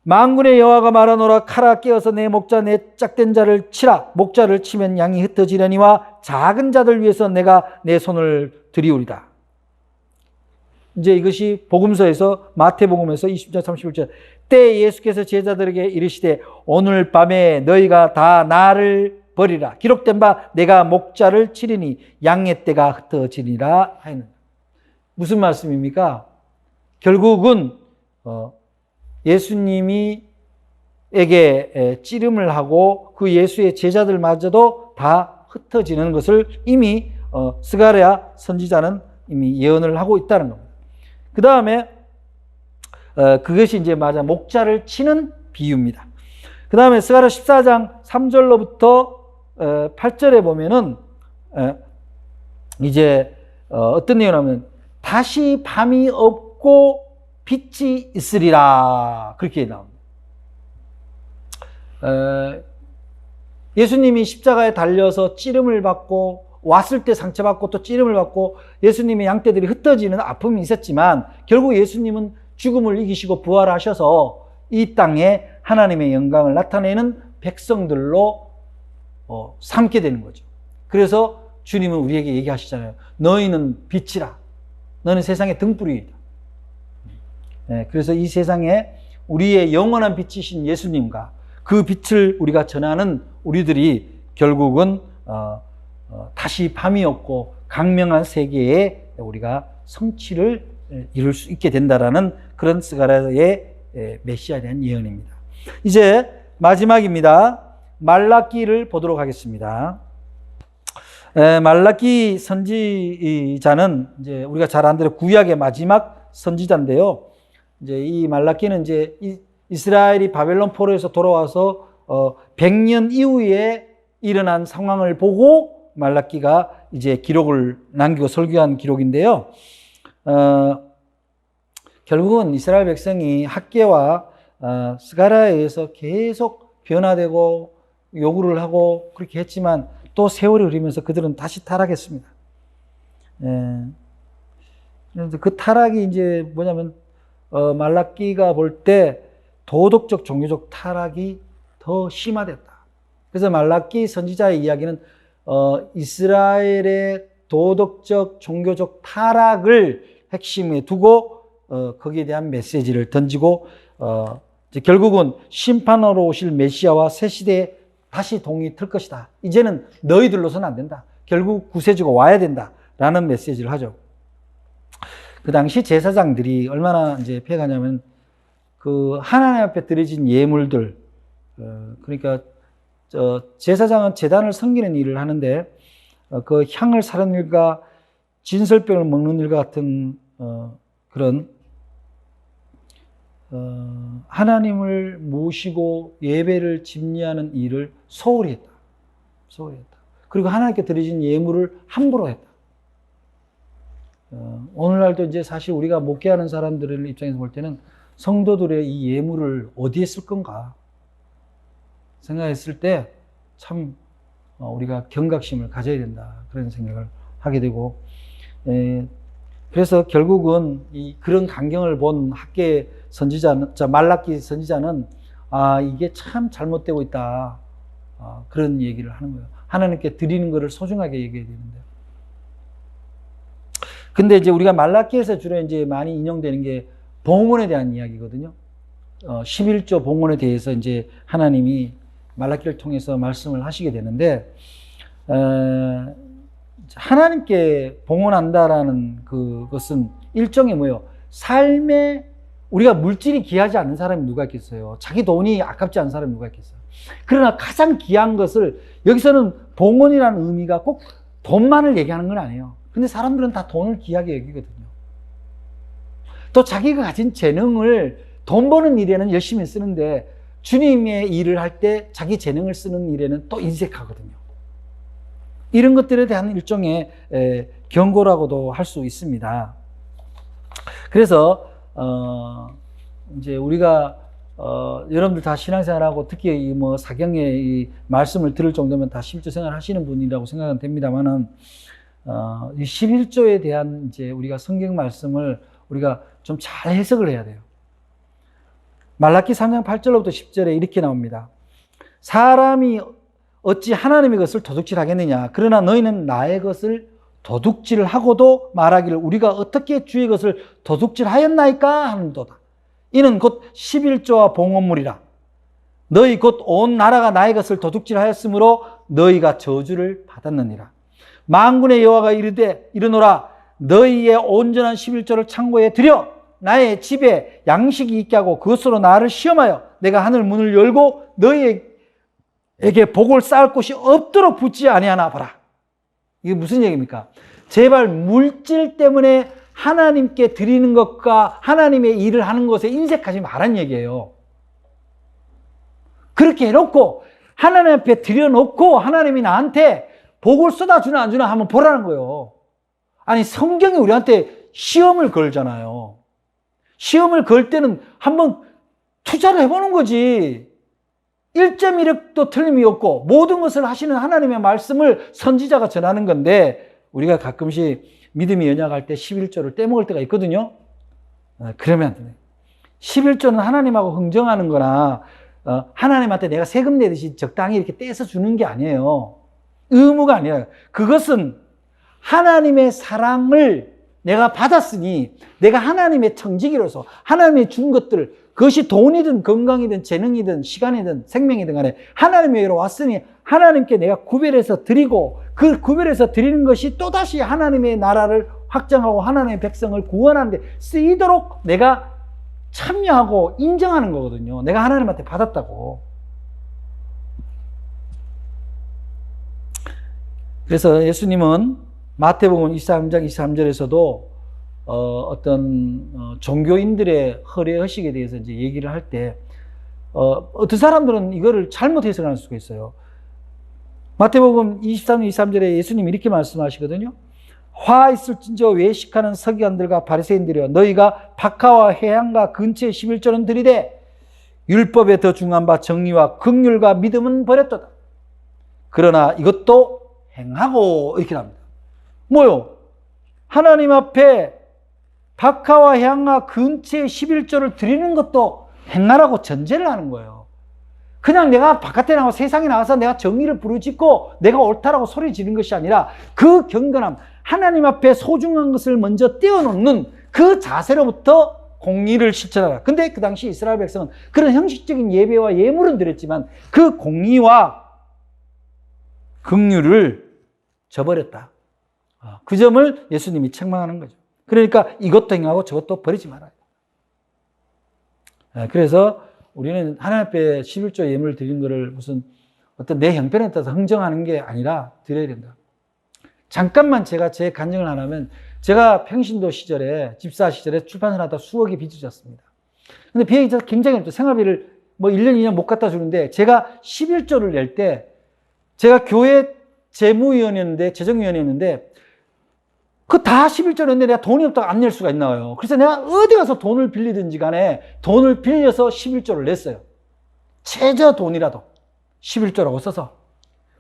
만군의 여호와가 말하노라 칼아 깨어서 내 목자 내 짝된 자를 치라. 목자를 치면 양이 흩어지려니와 작은 자들 위해서 내가 내 손을 들이우리다. 이제 이것이 복음서에서 마태복음에서 20장 31절 때 예수께서 제자들에게 이르시되 오늘 밤에 너희가 다 나를 버리라. 기록된 바 내가 목자를 치리니 양의 떼가 흩어지리라 하는. 무슨 말씀입니까? 결국은 예수님이 에게 찌름을 하고 그 예수의 제자들마저도 다 흩어지는 것을 이미 스가랴 선지자는 이미 예언을 하고 있다는 겁니다. 그 다음에 그것이 이제 목자를 치는 비유입니다. 그 다음에 스가랴 14장 3절로부터 8절에 보면은 이제 어떤 내용이냐면 다시 밤이 없고 빛이 있으리라 그렇게 나옵니다. 예수님이 십자가에 달려서 찌름을 받고 왔을 때 상처받고 또 찌름을 받고 예수님의 양떼들이 흩어지는 아픔이 있었지만 결국 예수님은 죽음을 이기시고 부활하셔서 이 땅에 하나님의 영광을 나타내는 백성들로 삼게 되는 거죠. 그래서 주님은 우리에게 얘기하시잖아요. 너희는 빛이라. 너는 세상의 등불이다. 그래서 이 세상에 우리의 영원한 빛이신 예수님과 그 빛을 우리가 전하는 우리들이 결국은 다시 밤이 없고 강명한 세계에 우리가 성취를 이룰 수 있게 된다라는 그런 스가랴의 메시아에 대한 예언입니다. 이제 마지막입니다. 말라기를 보도록 하겠습니다. 말라기 선지자는 이제 우리가 잘 아는 대로 구약의 마지막 선지자인데요. 이제 이 말라기는 이제 이스라엘이 바벨론 포로에서 돌아와서 100년 이후에 일어난 상황을 보고 말라기가 이제 기록을 남기고 설교한 기록인데요. 결국은 이스라엘 백성이 학개와 스가랴에 의해서 계속 변화되고 요구를 하고 그렇게 했지만 또 세월이 흐르면서 그들은 다시 타락했습니다. 그 타락이 이제 뭐냐면 말라기가 볼 때 도덕적 종교적 타락이 더 심화됐다. 그래서 말라기 선지자의 이야기는 이스라엘의 도덕적, 종교적 타락을 핵심에 두고 거기에 대한 메시지를 던지고 이제 결국은 심판하러 오실 메시아와 새 시대에 다시 동이 틀 것이다. 이제는 너희들로서는 안 된다. 결국 구세주가 와야 된다라는 메시지를 하죠. 그 당시 제사장들이 얼마나 이제 폐가냐면 그 하나님 앞에 드려진 예물들, 그러니까 제사장은 제단을 섬기는 일을 하는데 그 향을 사르는 일과 진설병을 먹는 일 같은 그런 하나님을 모시고 예배를 집리하는 일을 소홀히 했다. 소홀히 했다. 그리고 하나님께 드려진 예물을 함부로 했다. 오늘날도 이제 사실 우리가 목회하는 사람들의 입장에서 볼 때는 성도들의 이 예물을 어디에 쓸 건가 생각했을 때 참 우리가 경각심을 가져야 된다. 그런 생각을 하게 되고, 그래서 결국은 그런 광경을 본 학계 선지자, 말라기 선지자는 이게 참 잘못되고 있다. 그런 얘기를 하는 거예요. 하나님께 드리는 것을 소중하게 얘기해야 되는데. 근데 이제 우리가 말라기에서 주로 이제 많이 인용되는 게 봉헌에 대한 이야기거든요. 11조 봉헌에 대해서 이제 하나님이 말라기를 통해서 말씀을 하시게 되는데, 하나님께 봉헌한다라는 그것은 일종의 뭐예요? 삶에 우리가 물질이 귀하지 않은 사람이 누가 있겠어요? 자기 돈이 아깝지 않은 사람이 누가 있겠어요? 그러나 가장 귀한 것을, 여기서는 봉헌이라는 의미가 꼭 돈만을 얘기하는 건 아니에요. 근데 사람들은 다 돈을 귀하게 여기거든요. 또 자기가 가진 재능을 돈 버는 일에는 열심히 쓰는데 주님의 일을 할 때 자기 재능을 쓰는 일에는 또 인색하거든요. 이런 것들에 대한 일종의 경고라고도 할 수 있습니다. 그래서 이제 우리가 여러분들 다 신앙생활하고 특히 이 뭐 사경의 이 말씀을 들을 정도면 다 11조 생활 하시는 분이라고 생각은 됩니다만은 이 11조에 대한 이제 우리가 성경 말씀을 우리가 좀 잘 해석을 해야 돼요. 말라기 3장 8절로부터 10절에 이렇게 나옵니다. 사람이 어찌 하나님의 것을 도둑질하겠느냐? 그러나 너희는 나의 것을 도둑질하고도 말하기를 우리가 어떻게 주의 것을 도둑질하였나이까 하는도다. 이는 곧 11조와 봉헌물이라. 너희 곧 온 나라가 나의 것을 도둑질하였으므로 너희가 저주를 받았느니라. 만군의 여호와가 이르노라. 너희의 온전한 11조를 창고에 들여 나의 집에 양식이 있게 하고 그것으로 나를 시험하여 내가 하늘 문을 열고 너희에게 복을 쌓을 곳이 없도록 붙지 아니하나 보라. 이게 무슨 얘기입니까? 제발 물질 때문에 하나님께 드리는 것과 하나님의 일을 하는 것에 인색하지 말란 얘기예요. 그렇게 해놓고 하나님 앞에 드려놓고 하나님이 나한테 복을 쏟아주나 안 주나 한번 보라는 거예요. 아니 성경이 우리한테 시험을 걸잖아요. 시험을 걸 때는 한번 투자를 해보는 거지. 1.1획도 틀림이 없고 모든 것을 하시는 하나님의 말씀을 선지자가 전하는 건데 우리가 가끔씩 믿음이 연약할 때 11조를 떼먹을 때가 있거든요. 그러면 안 돼요. 11조는 하나님하고 흥정하는 거나 하나님한테 내가 세금 내듯이 적당히 이렇게 떼서 주는 게 아니에요. 의무가 아니라 그것은 하나님의 사랑을 내가 받았으니 내가 하나님의 청지기로서 하나님이 준 것들을 그것이 돈이든 건강이든 재능이든 시간이든 생명이든 간에 하나님에게로 왔으니 하나님께 내가 구별해서 드리고 그 구별해서 드리는 것이 또다시 하나님의 나라를 확장하고 하나님의 백성을 구원하는 데 쓰이도록 내가 참여하고 인정하는 거거든요. 내가 하나님한테 받았다고. 그래서 예수님은 마태복음 23장 23절에서도 어떤 종교인들의 허례허식에 대해서 이제 얘기를 할 때 어떤 사람들은 이거를 잘못 해석할 수가 있어요. 마태복음 23장 23절에 예수님이 이렇게 말씀하시거든요. 화 있을진저 외식하는 서기관들과 바리새인들이여 너희가 박하와 해양과 근처에 11조는 들이되 율법에 더 중한 바 정의와 긍휼과 믿음은 버렸도다. 그러나 이것도 행하고 이렇게 합니다. 뭐요? 하나님 앞에 박하와 향과 근처에 11조를 드리는 것도 행하라고 전제를 하는 거예요. 그냥 내가 바깥에 나가서 세상에 나가서 내가 정의를 부르짖고 내가 옳다라고 소리 지르는 것이 아니라 그 경건함, 하나님 앞에 소중한 것을 먼저 떼어놓는 그 자세로부터 공의를 실천하라. 근데 그 당시 이스라엘 백성은 그런 형식적인 예배와 예물은 드렸지만 그 공의와 긍휼을 저버렸다. 그 점을 예수님이 책망하는 거죠. 그러니까 이것도 행하고 저것도 버리지 말아요. 그래서 우리는 하나님 앞에 11조 예물을 드리는 것을 무슨 어떤 내 형편에 따라서 흥정하는 게 아니라 드려야 된다. 잠깐만 제가 제 간증을 하나면, 제가 평신도 시절에, 집사 시절에 출판을 하다 수억의 빚을 졌습니다. 근데 빚이 굉장히 없죠. 생활비를 뭐 1년, 2년 못 갖다 주는데, 제가 11조를 낼 때, 제가 교회 재무위원이었는데, 재정위원이었는데, 그 다 11조였는데 내가 돈이 없다고 안 낼 수가 있나요? 그래서 내가 어디 가서 돈을 빌리든지 간에 돈을 빌려서 11조를 냈어요. 최저 돈이라도 11조라고 써서.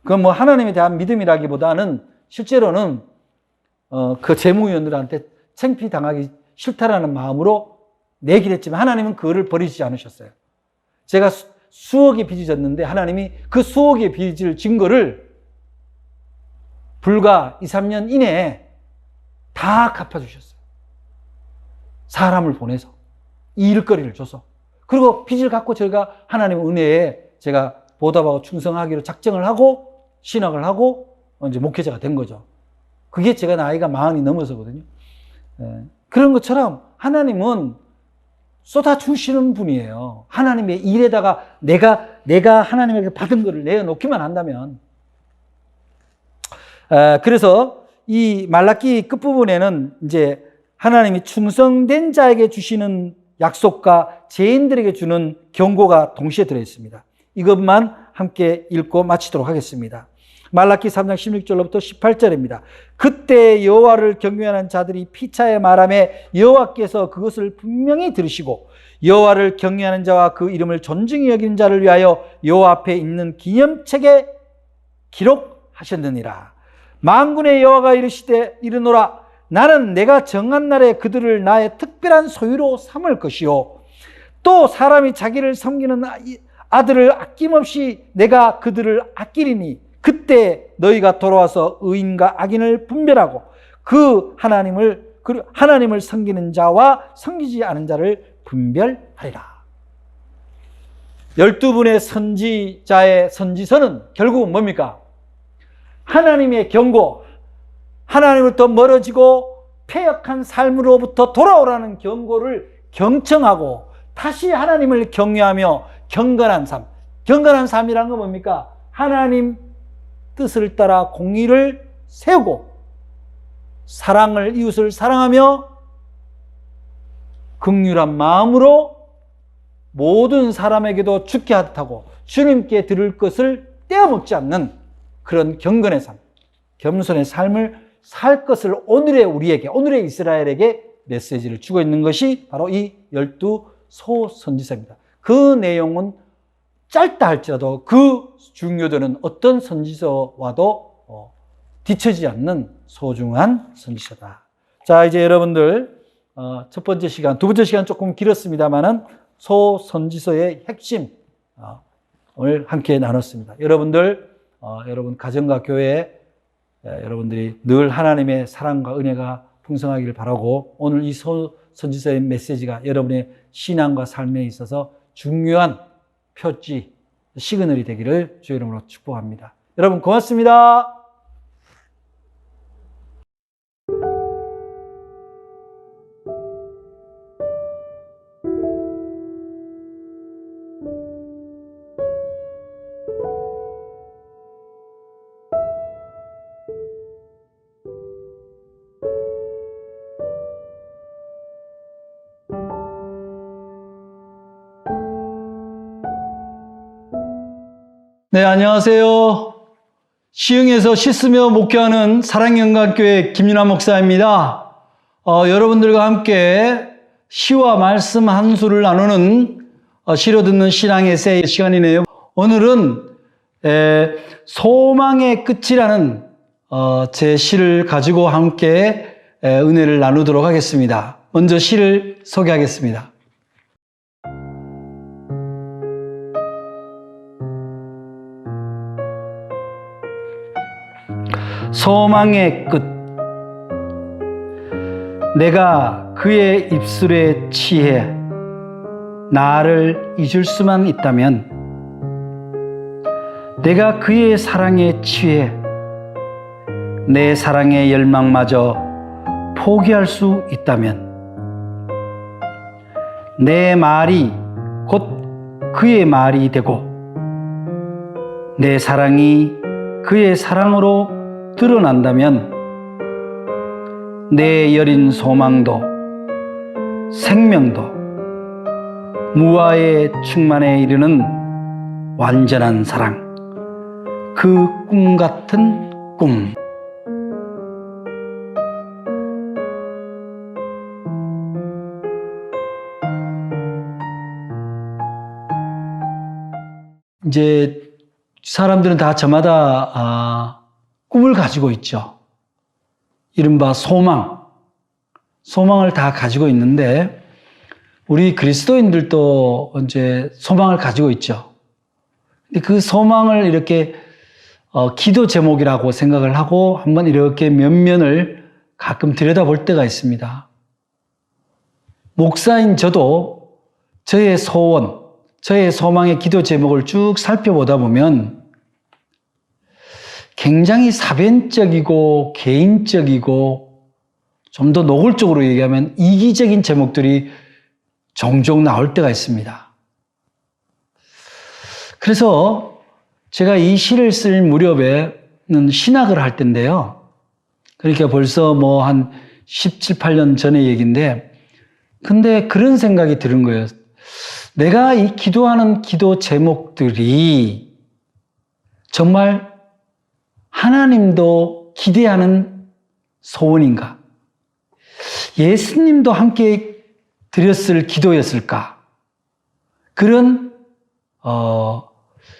그건 뭐 하나님에 대한 믿음이라기보다는 실제로는 그 재무위원들한테 창피당하기 싫다라는 마음으로 내긴 했지만 하나님은 그거를 버리지 않으셨어요. 제가 수억의 빚이 졌는데 하나님이 그 수억의 빚을 진 거를 불과 2, 3년 이내에 다 갚아주셨어요. 사람을 보내서 일거리를 줘서. 그리고 빚을 갚고 제가 하나님의 은혜에 제가 보답하고 충성하기로 작정을 하고 신학을 하고 이제 목회자가 된 거죠. 그게 제가 나이가 40이 넘어서거든요. 그런 것처럼 하나님은 쏟아주시는 분이에요. 하나님의 일에다가 내가 하나님에게 받은 것을 내어놓기만 한다면. 그래서 이 말라기 끝부분에는 이제 하나님이 충성된 자에게 주시는 약속과 죄인들에게 주는 경고가 동시에 들어있습니다. 이것만 함께 읽고 마치도록 하겠습니다. 말라기 3장 16절로부터 18절입니다. 그때 여호와를 경외하는 자들이 피차에 말하며 여호와께서 그것을 분명히 들으시고 여호와를 경외하는 자와 그 이름을 존중히 여기는 자를 위하여 여호와 앞에 있는 기념책에 기록하셨느니라. 만군의 여호와가 이르노라. 나는 내가 정한 날에 그들을 나의 특별한 소유로 삼을 것이요 또 사람이 자기를 섬기는 아들을 아낌없이 내가 그들을 아끼리니 그때 너희가 돌아와서 의인과 악인을 분별하고 그 하나님을 섬기는 자와 섬기지 않은 자를 분별하리라. 12분의 선지자의 선지서는 결국은 뭡니까? 하나님의 경고, 하나님으로부터 멀어지고 패역한 삶으로부터 돌아오라는 경고를 경청하고 다시 하나님을 경외하며 경건한 삶. 경건한 삶이란 건 뭡니까? 하나님 뜻을 따라 공의를 세우고 사랑을, 이웃을 사랑하며 긍휼한 마음으로 모든 사람에게도 죽게 하듯하고 주님께 드릴 것을 떼어먹지 않는 그런 경건의 삶, 겸손의 삶을 살 것을 오늘의 우리에게, 오늘의 이스라엘에게 메시지를 주고 있는 것이 바로 이 12소 선지서입니다. 그 내용은 짧다 할지라도 그 중요도는 어떤 선지서와도 뒤처지지 않는 소중한 선지서다. 자, 이제 여러분들 첫 번째 시간, 두 번째 시간 조금 길었습니다만은 소 선지서의 핵심 오늘 함께 나눴습니다. 여러분 가정과 교회 여러분들이 늘 하나님의 사랑과 은혜가 풍성하기를 바라고 오늘 이 소 선지서의 메시지가 여러분의 신앙과 삶에 있어서 중요한 표지, 시그널이 되기를 주의 이름으로 축복합니다. 여러분 고맙습니다. 네, 안녕하세요. 시흥에서 씻으며 목회하는 사랑영광교회 김윤환 목사입니다. 여러분들과 함께 시와 말씀 한 수를 나누는 시로 듣는 신앙의 새 시간이네요. 오늘은 소망의 끝이라는 제 시를 가지고 함께 은혜를 나누도록 하겠습니다. 먼저 시를 소개하겠습니다. 소망의 끝. 내가 그의 입술에 취해 나를 잊을 수만 있다면, 내가 그의 사랑에 취해 내 사랑의 열망마저 포기할 수 있다면, 내 말이 곧 그의 말이 되고 내 사랑이 그의 사랑으로 드러난다면, 내 여린 소망도 생명도 무아의 충만에 이르는 완전한 사랑, 그 꿈 같은 꿈. 이제 사람들은 다 저마다 꿈을 가지고 있죠. 이른바 소망을 다 가지고 있는데, 우리 그리스도인들도 이제 소망을 가지고 있죠. 근데 그 소망을 이렇게 기도 제목이라고 생각을 하고 한번 이렇게 면면을 가끔 들여다볼 때가 있습니다. 목사인 저도 저의 소원, 저의 소망의 기도 제목을 쭉 살펴보다 보면 굉장히 사변적이고 개인적이고, 좀 더 노골적으로 얘기하면 이기적인 제목들이 종종 나올 때가 있습니다. 그래서 제가 이 시를 쓸 무렵에는 신학을 할 때인데요. 그러니까 벌써 뭐 한 17, 18년 전의 얘기인데, 근데 그런 생각이 드는 거예요. 내가 이 기도하는 기도 제목들이 정말 하나님도 기대하는 소원인가? 예수님도 함께 드렸을 기도였을까? 그런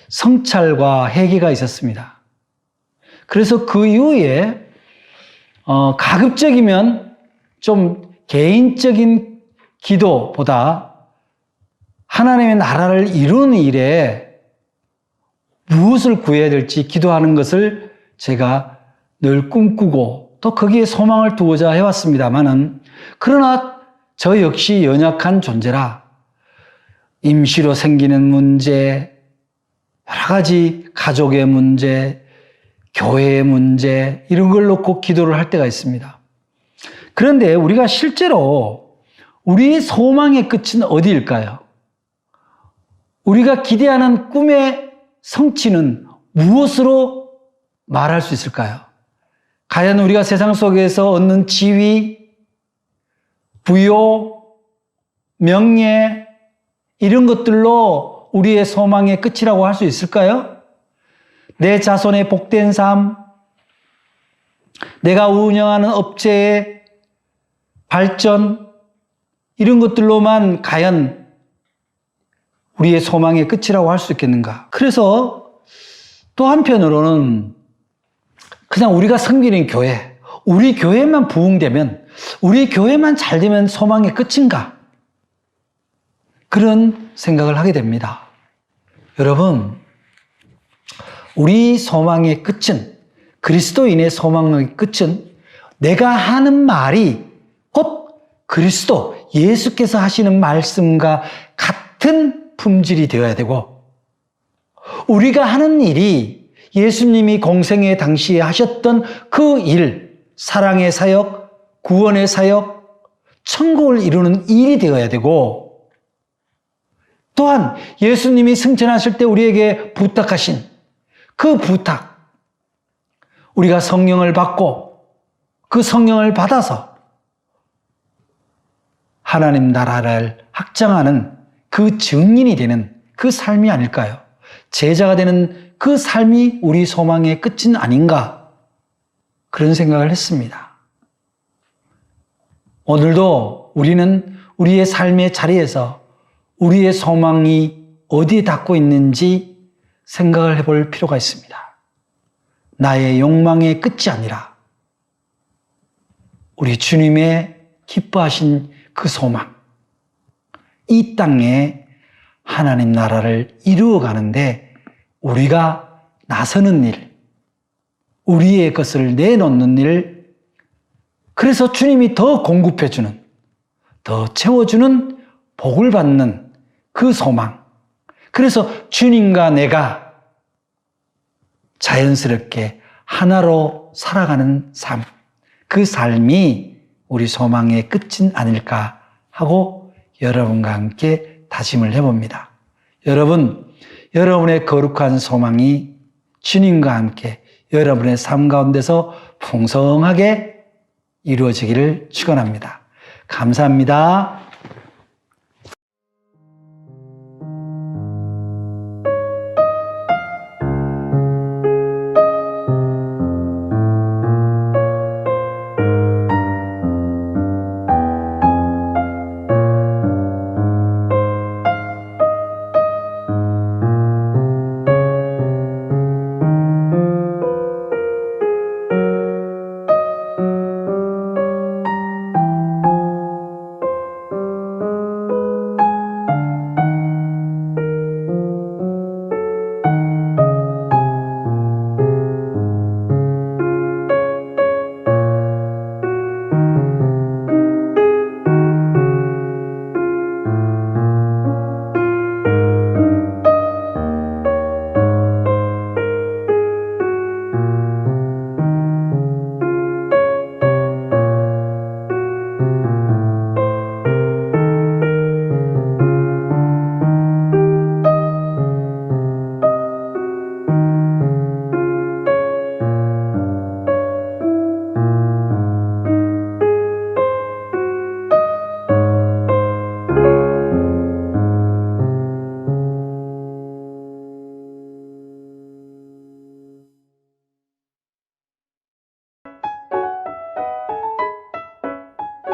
성찰과 회개가 있었습니다. 그래서 그 이후에 가급적이면 좀 개인적인 기도보다 하나님의 나라를 이루는 일에 무엇을 구해야 될지 기도하는 것을 제가 늘 꿈꾸고 또 거기에 소망을 두고자 해왔습니다만은, 그러나 저 역시 연약한 존재라 임시로 생기는 문제, 여러 가지 가족의 문제, 교회의 문제, 이런 걸 놓고 기도를 할 때가 있습니다. 그런데 우리가 실제로 우리의 소망의 끝은 어디일까요? 우리가 기대하는 꿈의 성취는 무엇으로 말할 수 있을까요? 과연 우리가 세상 속에서 얻는 지위, 부요, 명예, 이런 것들로 우리의 소망의 끝이라고 할 수 있을까요? 내 자손의 복된 삶, 내가 운영하는 업체의 발전, 이런 것들로만 과연 우리의 소망의 끝이라고 할 수 있겠는가? 그래서 또 한편으로는 그냥 우리가 섬기는 교회, 우리 교회만 부흥되면, 우리 교회만 잘 되면 소망의 끝인가? 그런 생각을 하게 됩니다. 여러분, 우리 소망의 끝은, 그리스도인의 소망의 끝은 내가 하는 말이 곧 그리스도, 예수께서 하시는 말씀과 같은 품질이 되어야 되고, 우리가 하는 일이 예수님이 공생애 당시에 하셨던 그 일, 사랑의 사역, 구원의 사역, 천국을 이루는 일이 되어야 되고, 또한 예수님이 승천하실 때 우리에게 부탁하신 그 부탁, 우리가 성령을 받고 그 성령을 받아서 하나님 나라를 확장하는 그 증인이 되는 그 삶이 아닐까요? 제자가 되는 그 삶이 우리 소망의 끝은 아닌가? 그런 생각을 했습니다. 오늘도 우리는 우리의 삶의 자리에서 우리의 소망이 어디에 닿고 있는지 생각을 해볼 필요가 있습니다. 나의 욕망의 끝이 아니라 우리 주님의 기뻐하신 그 소망, 이 땅에 하나님 나라를 이루어 가는데 우리가 나서는 일, 우리의 것을 내놓는 일, 그래서 주님이 더 공급해주는, 더 채워주는, 복을 받는 그 소망. 그래서 주님과 내가 자연스럽게 하나로 살아가는 삶, 그 삶이 우리 소망의 끝은 아닐까 하고 여러분과 함께 다짐을 해봅니다. 여러분, 여러분의 거룩한 소망이 주님과 함께 여러분의 삶 가운데서 풍성하게 이루어지기를 축원합니다. 감사합니다.